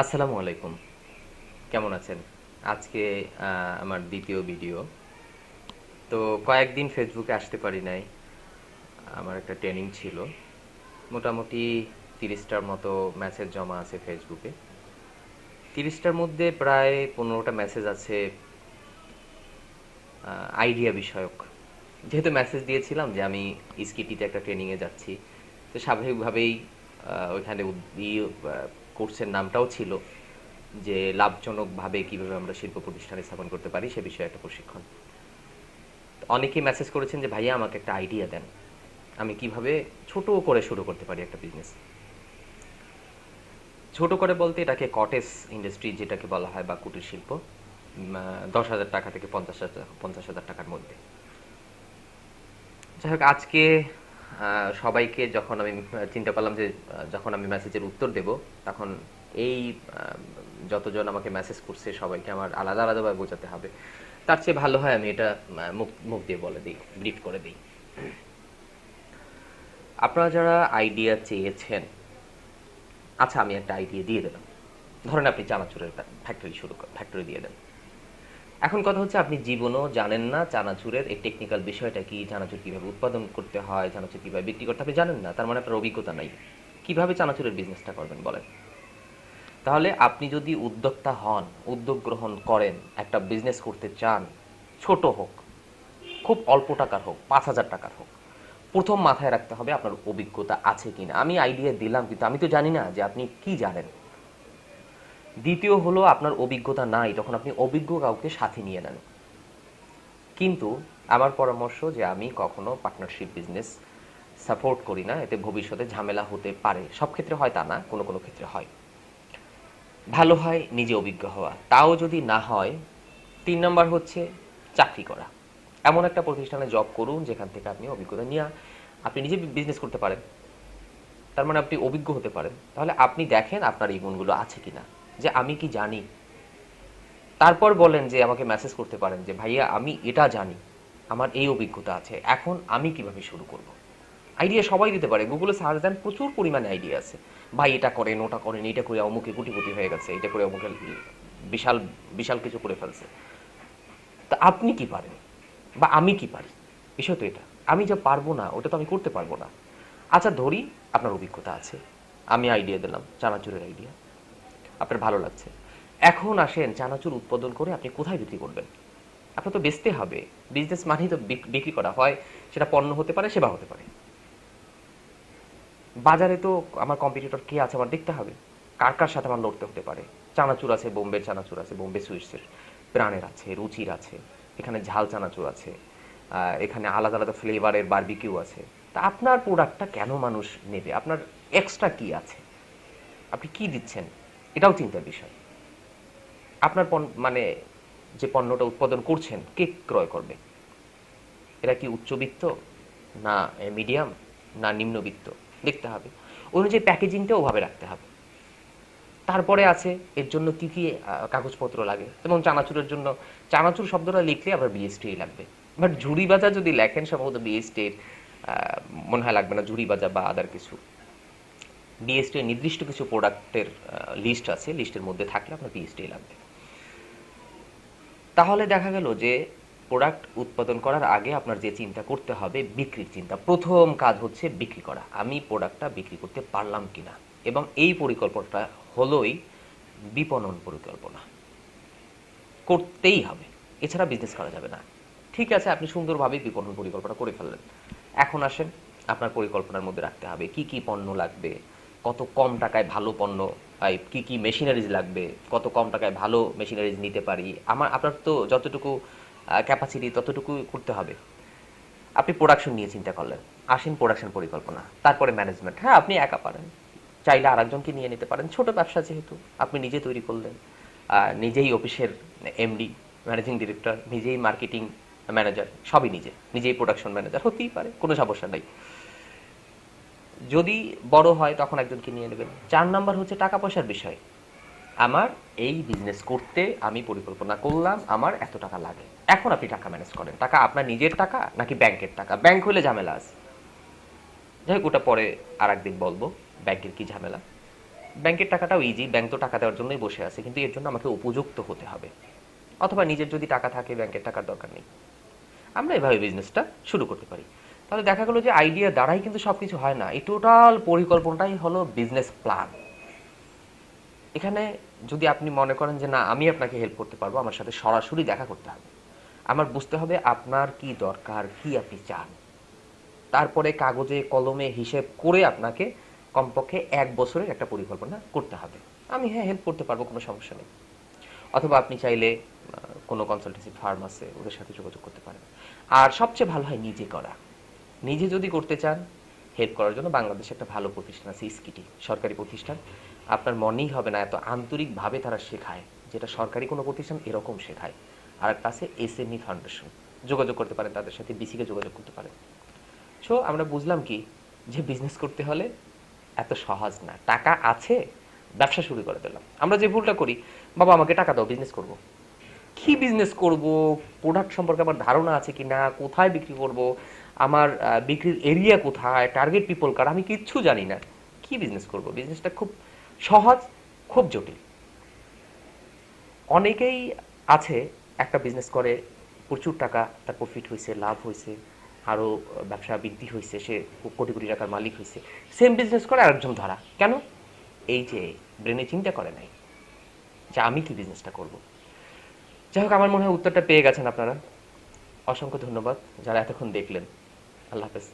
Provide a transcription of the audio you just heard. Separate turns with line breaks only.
আসসালামু আলাইকুম। কেমন আছেন? আজকে আমার দ্বিতীয় ভিডিও। তো কয়েকদিন ফেসবুকে আসতে পারি নাই। আমার একটা ট্রেনিং ছিল। মোটামুটি 30টার মতো মেসেজ জমা আছে ফেসবুকে। 30টার মধ্যে প্রায় 15টা মেসেজ আছে আইডিয়া বিষয়ক। যেহেতু মেসেজ দিয়েছিলাম যে আমি ইস্কিটিতে একটা ট্রেনিংয়ে যাচ্ছি, তো স্বাভাবিকভাবেই ওইখানে কোর্সের নামটাও ছিল যে লাভজনকভাবে কিভাবে আমরা শিল্প প্রতিষ্ঠান স্থাপন করতে পারি সে বিষয়ে একটা প্রশিক্ষণ। অনেকেই মেসেজ করেছেন যে ভাইয়া আমাকে একটা আইডিয়া দেন, আমি কিভাবে ছোট করে শুরু করতে পারি একটা বিজনেস। ছোট করে বলতে এটাকে কটেজ ইন্ডাস্ট্রি যেটাকে বলা হয় বা কুটির শিল্প, 10,000 টাকা থেকে 50,000 টাকার মধ্যে। যাই হোক, আজকে সবাইকে যখন আমি চিন্তা করলাম যে যখন আমি মেসেজের উত্তর দেব, তখন এই যতজন আমাকে মেসেজ করছে সবাইকে আমার আলাদা আলাদাভাবে বোঝাতে হবে। তার চেয়ে ভালো হয় আমি এটা মুখ মুখ দিয়ে বলে দিই, ব্রিফ করে দিই। আপনারা যারা আইডিয়া চেয়েছেন, আচ্ছা আমি একটা আইডিয়া দিয়ে দিলাম, ধরেন আপনি চানাচুরের ফ্যাক্টরি দিয়ে দেন। এখন কথা হচ্ছে আপনি জীবনও জানেন না চানাচুরের এই টেকনিক্যাল বিষয়টা কি, চানাচুর কিভাবে উৎপাদন করতে হয়, চানাচুর কিভাবে বিক্রি করতে আপনি জানেন না, তার মানে আপনার অভিজ্ঞতা নাই। কিভাবে চানাচুরের বিজনেসটা করবেন বলেন? তাহলে আপনি যদি উদ্যোক্তা হন, উদ্যোগ গ্রহণ করেন, একটা বিজনেস করতে চান, ছোট হোক, খুব অল্প টাকার হোক, 5,000 টাকার হোক, প্রথম মাথায় রাখতে হবে আপনার অভিজ্ঞতা আছে কিনা। আমি আইডিয়া দিলাম কিন্তু আমি তো জানি না যে আপনি কি জানেন। দ্বিতীয় হলো আপনার অভিজ্ঞতা নাই, তখন আপনি অভিজ্ঞ কাউকে সাথে নিয়ে নেন। কিন্তু আমার পরামর্শ যে আমি কখনো পার্টনারশিপ বিজনেস সাপোর্ট করি না, এতে ভবিষ্যতে ঝামেলা হতে পারে। সব ক্ষেত্রে হয় তা না, কোনো কোনো ক্ষেত্রে হয়। ভালো হয় নিজে অভিজ্ঞ হওয়া, তাও যদি না হয় 3 নম্বর হচ্ছে চাকরি করা। এমন একটা প্রতিষ্ঠানে জব করুন যেখান থেকে আপনি অভিজ্ঞতা নিয়ে আপনি নিজে বিজনেস করতে পারেন, তার মানে আপনি অভিজ্ঞ হতে পারেন। তাহলে আপনি দেখেন আপনার এই গুণগুলো আছে কিনা, যে আমি কি জানি। তারপর বলেন যে আমাকে মেসেজ করতে পারেন যে ভাইয়া আমি এটা জানি, আমার এই অভিজ্ঞতা আছে, এখন আমি কিভাবে শুরু করব। আইডিয়া সবাই দিতে পারে, গুগলে সার্চ দেন, প্রচুর পরিমাণে আইডিয়া আছে। ভাই এটা করেন, ওটা করেন, এটা করে অমুকে কোটিপতি হয়ে গেছে, এটা করে অমুকে বিশাল বিশাল কিছু করে ফেলছে। তা আপনি কি পারেন বা আমি কি পারি? বিষয় তো এটা। আমি যা পারবো না ওটা তো আমি করতে পারবো না। আচ্ছা ধরি আপনার অভিজ্ঞতা আছে, আমি আইডিয়া দিলাম চানাচুরের আইডিয়া, আপনার ভালো লাগছে। এখন আসেন চানাচুর উৎপাদন করে আপনি কোথায় বিক্রি করবেন? আপনার তো বেচতে হবে। বিজনেস মানেই তো বিক্রি করা হয়, সেটা পণ্য হতে পারে, সেবা হতে পারে। বাজারে তো আমার কম্পিটিটর কে আছে আমার দেখতে হবে, কার কার সাথে আমার লড়তে হতে পারে। চানাচুর আছে, বোম্বের চানাচুর আছে, বোম্বে সুইটসের, প্রাণের আছে, রুচির আছে, এখানে ঝাল চানাচুর আছে, এখানে আলাদা আলাদা ফ্লেভারের বারবিকিউ আছে। তা আপনার প্রোডাক্টটা কেন মানুষ নেবে? আপনার এক্সট্রা কি আছে, আপনি কি দিচ্ছেন, এটাও চিন্তার বিষয়। আপনার মানে যে পণ্যটা উৎপাদন করছেন কে ক্রয় করবে? এরা কি উচ্চবিত্ত, না মিডিয়াম, না নিম্নবিত্ত? দেখতে হবে। অনুযায়ী প্যাকেজিংটাও ওভাবে রাখতে হবে। তারপরে আছে এর জন্য কি কি কাগজপত্র লাগে। যেমন চানাচুরের জন্য চানাচুর শব্দটা লিখলে আবার বিএসটি লাগবে, বাট ঝুড়ি বাজা যদি লেখেন সম্ভবত বিএসটির মনে হয় লাগবে না, ঝুড়ি বাজা বা আদার কিছু। বিএসটির নির্দিষ্ট কিছু প্রোডাক্টের লিস্ট আছে, লিস্টের মধ্যে থাকলে আপনার বিএসটি লাগবে। তাহলে দেখা গেল যে প্রোডাক্ট উৎপাদন করার আগে আপনার যে চিন্তা করতে হবে বিক্রির চিন্তা। প্রথম কাজ হচ্ছে বিক্রি করা, আমি প্রোডাক্টটা বিক্রি করতে পারলাম কিনা। এবং এই পরিকল্পনাটা হলোই বিপণন পরিকল্পনা, করতেই হবে, এছাড়া বিজনেস করা যাবে না। ঠিক আছে, আপনি সুন্দরভাবে বিপণন পরিকল্পনা করে ফেললেন। এখন আসেন আপনার পরিকল্পনার মধ্যে রাখতে হবে কি কি পণ্য লাগবে, কত কম টাকায় ভালো পণ্য, কি কি মেশিনারিজ লাগবে, কত কম টাকায় ভালো মেশিনারিজ নিতে পারি। আপনার তো যতটুকু ক্যাপাসিটি ততটুকু করতে হবে। আপনি প্রোডাকশন নিয়ে চিন্তা করলেন, আসেন প্রোডাকশন পরিকল্পনা, তারপরে ম্যানেজমেন্ট। হ্যাঁ আপনি একা পারেন, চাইলে আরেকজনকে নিয়ে নিতে পারেন। ছোট ব্যবসা যেহেতু আপনি নিজে তৈরি করলেন, নিজেই অফিসের এমডি, ম্যানেজিং ডিরেক্টর, নিজেই মার্কেটিং ম্যানেজার, সবই নিজে, নিজেই প্রোডাকশন ম্যানেজার, হতেই পারে, কোনো সমস্যা নেই। যদি বড় হয় তখন একজনকে নিয়ে নেবেন। 4 নম্বর হচ্ছে টাকা পয়সার বিষয়। আমার এই বিজনেস করতে আমি পরিকল্পনা করলাম আমার এত টাকা লাগে। এখন আপনি টাকা ম্যানেজ করেন, টাকা আপনার নিজের টাকা নাকি ব্যাংকের টাকা? ব্যাংক হলে ঝামেলা আছে, যাই হোক ওটা পরে আর একদিন বলবো ব্যাংকের কি ঝামেলা। ব্যাংকের টাকাটাও ইজি, ব্যাংক তো টাকা দেওয়ার জন্যই বসে আছে, কিন্তু এর জন্য আমাকে উপযুক্ত হতে হবে। অথবা নিজের যদি টাকা থাকে, ব্যাংকের টাকার দরকার নেই, আমরা এভাবে বিজনেসটা শুরু করতে পারি। তাহলে দেখা গেলো যে আইডিয়া দ্বারাই কিন্তু সব কিছু হয় না, এই টোটাল পরিকল্পনাটাই হলো বিজনেস প্ল্যান। এখানে যদি আপনি মনে করেন যে না আমি আপনাকে হেল্প করতে পারবো, আমার সাথে সরাসরি দেখা করতে হবে, আমার বুঝতে হবে আপনার কি দরকার, কি আপনি চান, তারপরে কাগজে কলমে হিসেব করে আপনাকে কমপক্ষে 1 বছরের একটা পরিকল্পনা করতে হবে। আমি হ্যাঁ হেল্প করতে পারবো, কোনো সমস্যা নেই। অথবা আপনি চাইলে কোনো কনসালটেন্সি ফার্ম আছে, ওদের সাথে যোগাযোগ করতে পারেন। আর সবচেয়ে ভালো হয় নিজে করা। নিজে যদি করতে চান, হেল্প করার জন্য বাংলাদেশে একটা ভালো প্রতিষ্ঠান আছে, স্কিটি, সরকারি প্রতিষ্ঠান। আপনার মনেই হবে না এত আন্তরিকভাবে তারা শেখায়, যেটা সরকারি কোনো প্রতিষ্ঠান এরকম শেখায়। আর একটা আছে এসএমই ফাউন্ডেশন, যোগাযোগ করতে পারেন তাদের সাথে, বিসিকে যোগাযোগ করতে পারেন। সো আমরা বুঝলাম কি, যে বিজনেস করতে হলে এত সহজ না, টাকা আছে ব্যবসা শুরু করে দিলাম। আমরা যে ভুলটা করি, বাবা আমাকে টাকা দাও বিজনেস করব। কি বিজনেস করব, প্রোডাক্ট সম্পর্কে আমার ধারণা আছে কি না, কোথায় বিক্রি করব, আমার বিক্রির এরিয়া কোথায়, টার্গেট পিপল কার, আমি কিচ্ছু জানি না। কি বিজনেস করব? বিজনেসটা খুব সহজ, খুব জটিল। অনেকেই আছে একটা বিজনেস করে, প্রচুর টাকা তার প্রফিট হয়েছে, লাভ হয়েছে, আরও ব্যবসা বৃদ্ধি হয়েছে, সে কোটি কোটি টাকার মালিক হয়েছে। সেম বিজনেস করে আরেকজন ধরা কেন? এই যে ব্রেনে চিন্তা করে নাই যে আমি কি বিজনেসটা করব। যাই হোক, আমার মনে হয় উত্তরটা পেয়ে গেছেন আপনারা। অসংখ্য ধন্যবাদ যারা এতক্ষণ দেখলেন। আল্লাহ হাফেজ।